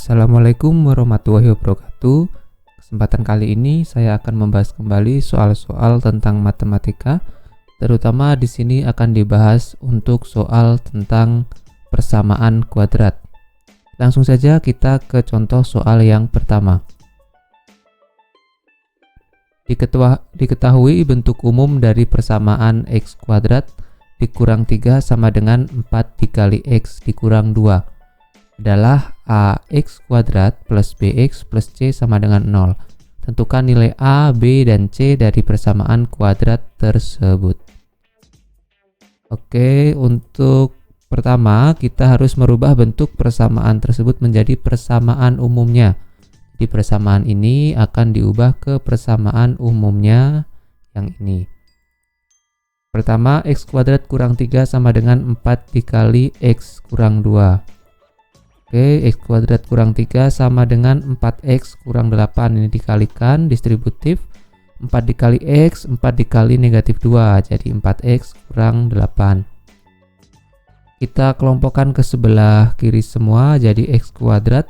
Assalamualaikum warahmatullahi wabarakatuh. Kesempatan kali ini saya akan membahas kembali soal-soal tentang matematika. Terutama di sini akan dibahas untuk soal tentang persamaan kuadrat. Langsung saja kita ke contoh soal yang pertama. Diketahui bentuk umum dari persamaan x kuadrat dikurang 3 sama dengan 4 dikali x dikurang 2 adalah ax kuadrat plus bx plus c sama dengan 0. Tentukan nilai a, b, dan c dari persamaan kuadrat tersebut. Oke, untuk pertama kita harus merubah bentuk persamaan tersebut menjadi persamaan umumnya. Di persamaan ini akan diubah ke persamaan umumnya yang ini. Pertama, x kuadrat kurang 3 sama dengan 4 dikali x kurang 2. Oke, x kuadrat kurang 3 sama dengan 4x kurang 8. Ini dikalikan, distributif. 4 dikali x, 4 dikali negatif 2. Jadi 4x kurang 8. Kita kelompokkan ke sebelah kiri semua. Jadi x kuadrat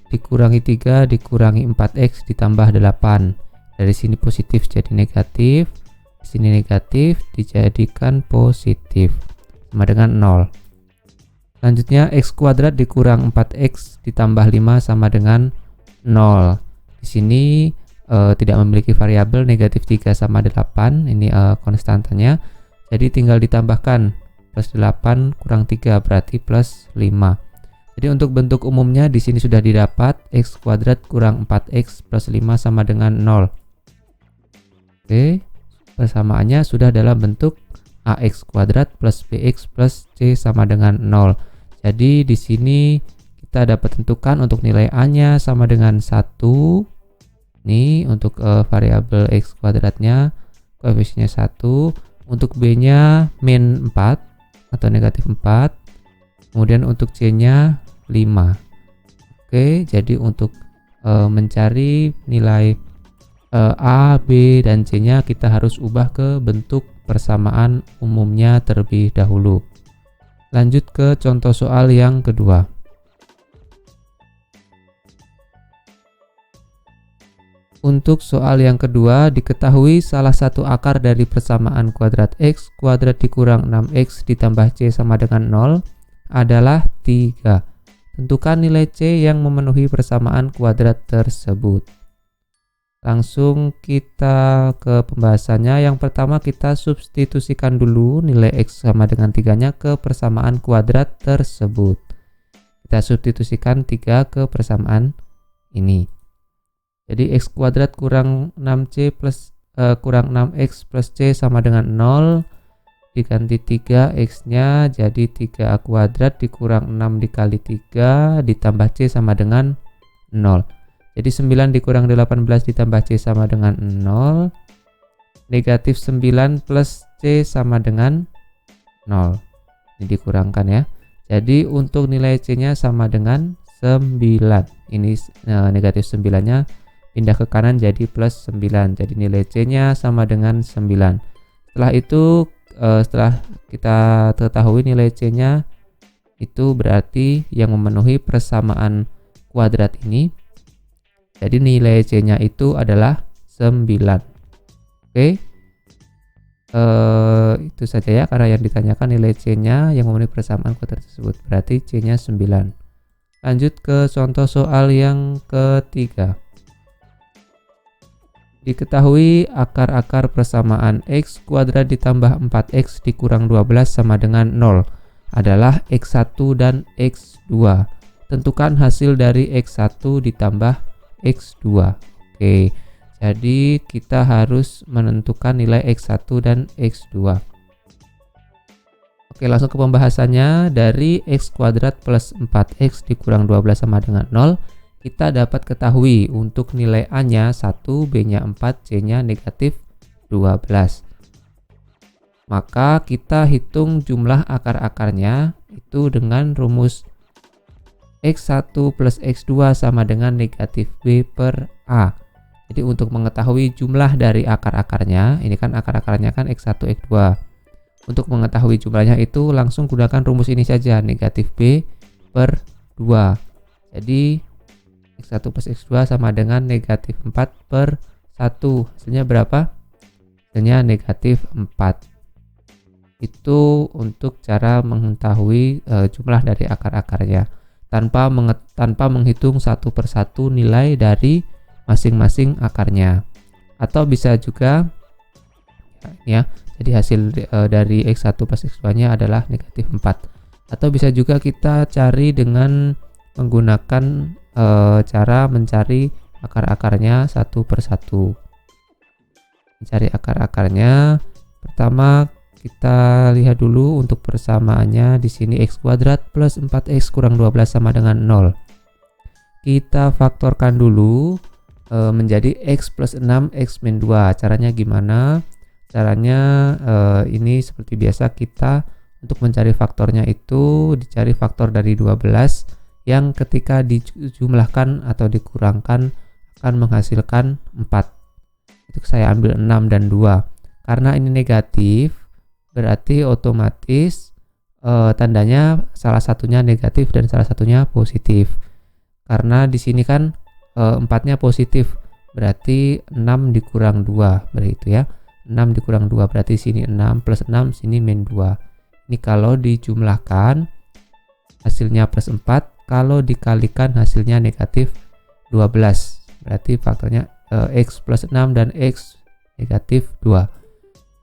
dikurangi 3 dikurangi 4x ditambah 8. Dari sini positif jadi negatif. Di sini negatif dijadikan positif. Sama dengan 0. Selanjutnya x kuadrat dikurang 4x ditambah 5 sama dengan 0. Di sini tidak memiliki variabel, negatif 3 sama 8. Ini konstantanya. Jadi tinggal ditambahkan plus 8 kurang 3 berarti plus 5. Jadi untuk bentuk umumnya di sini sudah didapat x kuadrat kurang 4x plus 5 sama dengan 0. Oke, persamaannya sudah dalam bentuk ax kuadrat plus bx plus c sama dengan 0. Jadi di sini kita dapat tentukan untuk nilai a-nya sama dengan 1. Nih untuk variabel x kuadratnya koefisiennya 1. Untuk b-nya min 4 atau negatif 4. Kemudian untuk c-nya 5. Oke, jadi untuk mencari nilai a, b, dan c-nya kita harus ubah ke bentuk persamaan umumnya terlebih dahulu. Lanjut ke contoh soal yang kedua. Untuk soal yang kedua, diketahui salah satu akar dari persamaan kuadrat x kuadrat dikurang 6x ditambah c sama dengan 0 adalah 3. Tentukan nilai c yang memenuhi persamaan kuadrat tersebut. Langsung kita ke pembahasannya. Yang pertama kita substitusikan dulu nilai x sama dengan 3-nya ke persamaan kuadrat tersebut. Kita substitusikan 3 ke persamaan ini. Jadi x kuadrat kurang 6c plus kurang 6x plus c sama dengan 0. Diganti 3 x-nya jadi 3a kuadrat dikurang 6 dikali 3 ditambah c sama dengan 0. Jadi 9 dikurang 18 ditambah c sama dengan 0. Negatif 9 plus c sama dengan 0. Ini dikurangkan ya. Jadi untuk nilai c-nya sama dengan 9. Ini negatif 9-nya pindah ke kanan jadi plus 9. Jadi nilai c-nya sama dengan 9. Setelah itu setelah kita ketahui nilai c-nya itu berarti yang memenuhi persamaan kuadrat ini. Jadi nilai c-nya itu adalah 9. Oke. Itu saja ya, karena yang ditanyakan nilai c-nya yang memenuhi persamaan kuadrat tersebut. Berarti c-nya 9. Lanjut ke contoh soal yang ketiga. Diketahui akar-akar persamaan x kuadrat ditambah 4x dikurang 12 sama dengan 0 adalah x1 dan x2. Tentukan hasil dari x1 ditambah x2. Oke, jadi kita harus menentukan nilai x1 dan x2. Oke, langsung ke pembahasannya. Dari x kuadrat plus 4x dikurang 12 sama dengan 0, kita dapat ketahui untuk nilai a-nya 1, b-nya 4, c-nya negatif 12. Maka kita hitung jumlah akar-akarnya itu dengan rumus x1 plus x2 sama dengan negatif b per a. Jadi untuk mengetahui jumlah dari akar-akarnya, ini kan akar-akarnya kan x1, x2. Untuk mengetahui jumlahnya itu langsung gunakan rumus ini saja, negatif b per 2. Jadi X1 plus X2 sama dengan negatif 4 per 1. Hasilnya berapa? Hasilnya negatif 4. Itu untuk cara mengetahui jumlah dari akar-akarnya tanpa menghitung satu persatu nilai dari masing-masing akarnya. Atau bisa juga ya, jadi hasil dari X1 plus X2 nya adalah negatif 4. Atau bisa juga kita cari dengan menggunakan cara mencari akar-akarnya satu persatu. Mencari akar-akarnya, pertama kita lihat dulu untuk persamaannya. Di sini x kuadrat plus 4x kurang 12 sama dengan 0. Kita faktorkan dulu menjadi x plus 6 x min 2. Caranya gimana? Caranya ini seperti biasa, kita untuk mencari faktornya itu dicari faktor dari 12 yang ketika dijumlahkan atau dikurangkan akan menghasilkan 4. Itu saya ambil 6 dan 2. Karena ini negatif, berarti otomatis tandanya salah satunya negatif dan salah satunya positif. Karena di sini kan 4-nya positif, berarti 6 dikurang 2, begitu ya. 6 dikurang 2 berarti sini 6 plus 6, sini min 2. Ini kalau dijumlahkan hasilnya plus 4, kalau dikalikan hasilnya negatif 12. Berarti faktornya x plus 6 dan x negatif 2.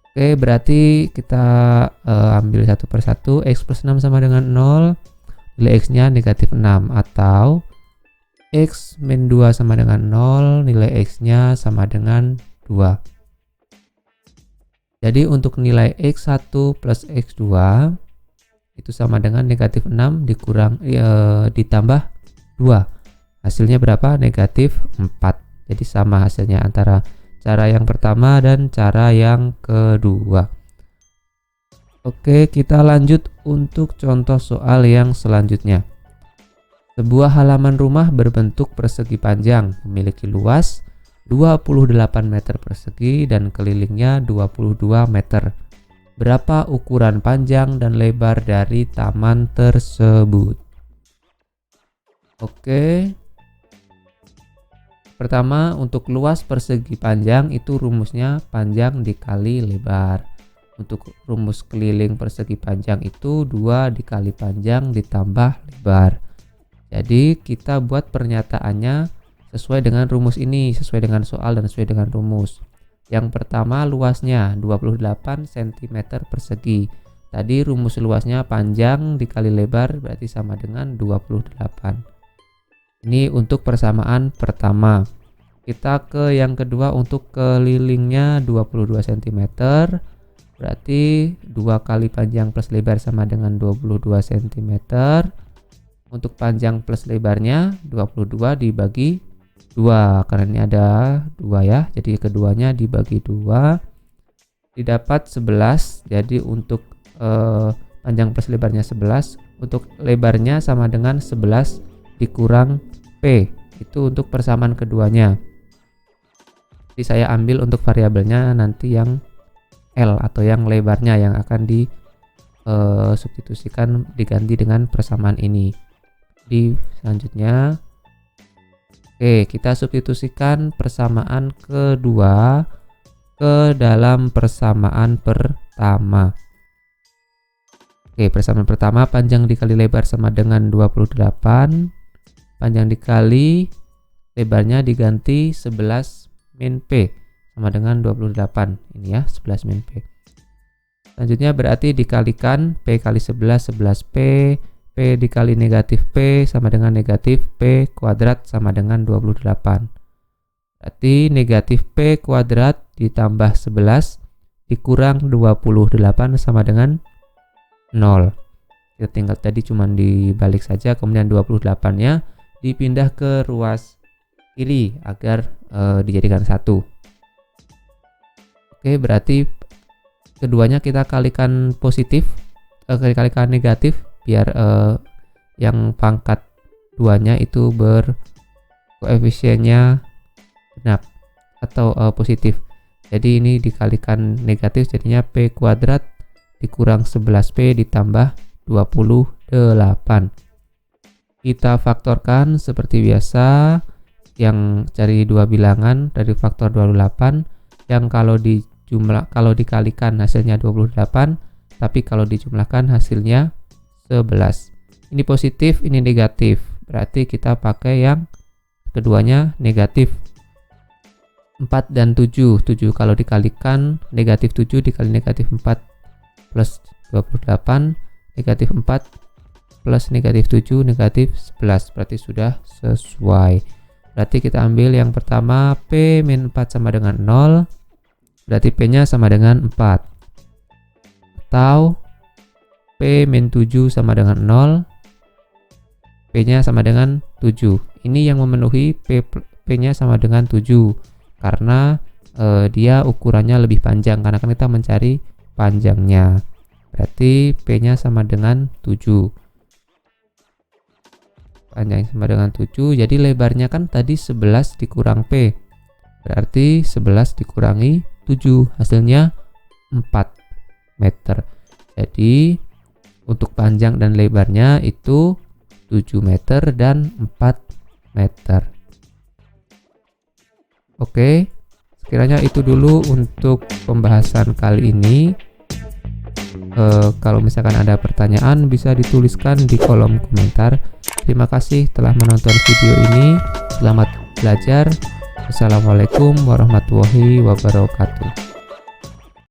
Oke, berarti kita ambil satu persatu. X plus 6 sama dengan 0, nilai x-nya negatif 6, atau x min 2 sama dengan 0, nilai x-nya sama dengan 2. Jadi untuk nilai x1 plus x2 itu sama dengan negatif 6 ditambah 2. Hasilnya berapa? Negatif 4. Jadi sama hasilnya antara cara yang pertama dan cara yang kedua. Oke, kita lanjut untuk contoh soal yang selanjutnya. Sebuah halaman rumah berbentuk persegi panjang, memiliki luas 28 meter persegi dan kelilingnya 22 meter. Berapa ukuran panjang dan lebar dari taman tersebut? Oke. Pertama, untuk luas persegi panjang itu rumusnya panjang dikali lebar. Untuk rumus keliling persegi panjang itu 2 dikali panjang ditambah lebar. Jadi kita buat pernyataannya sesuai dengan rumus ini, sesuai dengan soal dan sesuai dengan rumus. Yang pertama, luasnya 28 cm persegi. Tadi rumus luasnya panjang dikali lebar berarti sama dengan 28. Ini untuk persamaan pertama. Kita ke yang kedua, untuk kelilingnya 22 cm. Berarti 2 kali panjang plus lebar sama dengan 22 cm. Untuk panjang plus lebarnya 22 dibagi 2. Karena ini ada 2 ya. Jadi keduanya dibagi 2. Didapat 11. Jadi untuk panjang plus lebarnya 11. Untuk lebarnya sama dengan 11 dikurang P. Itu untuk persamaan keduanya. Jadi saya ambil untuk variabelnya nanti yang L atau yang lebarnya yang akan substitusikan diganti dengan persamaan ini. Di selanjutnya, oke, kita substitusikan persamaan kedua ke dalam persamaan pertama. Oke, persamaan pertama, panjang dikali lebar sama dengan 28. Panjang dikali lebarnya diganti 11 min P sama dengan 28. Ini ya, 11 min P. Selanjutnya berarti dikalikan P kali 11, 11P. P dikali negatif P sama dengan negatif P kuadrat sama dengan 28. Berarti negatif P kuadrat ditambah 11 dikurang 28 sama dengan 0. Kita tinggal tadi cuma dibalik saja, kemudian 28-nya dipindah ke ruas kiri agar dijadikan 1. Oke, berarti keduanya kita kalikan positif, kalikan negatif biar yang pangkat 2-nya itu berkoefisiennya genap atau positif. Jadi ini dikalikan negatif jadinya P kuadrat dikurang 11P ditambah 28. Kita faktorkan seperti biasa. yang cari dua bilangan dari faktor 28 yang kalau dikalikan hasilnya 28, tapi kalau dijumlahkan hasilnya 11. Ini positif, ini negatif. Berarti kita pakai yang keduanya negatif. 4 dan 7. 7 kalau dikalikan negatif 7 dikali negatif 4 plus 28, negatif 4 plus negatif 7 negatif 11. Berarti sudah sesuai. Berarti kita ambil yang pertama P min 4 sama dengan 0. Berarti P nya sama dengan 4. Atau P min 7 sama dengan 0. P nya sama dengan 7. Ini yang memenuhi P nya sama dengan 7. Karena dia ukurannya lebih panjang. Karena kan kita mencari panjangnya. Berarti P nya sama dengan 7. Panjang sama dengan 7, jadi lebarnya kan tadi 11 dikurang P, berarti 11 dikurangi 7, hasilnya 4 meter. Jadi untuk panjang dan lebarnya itu 7 meter dan 4 meter. Oke, sekiranya itu dulu untuk pembahasan kali ini. Kalau misalkan ada pertanyaan bisa dituliskan di kolom komentar. Terima kasih telah menonton video ini. Selamat belajar. Wassalamualaikum warahmatullahi wabarakatuh.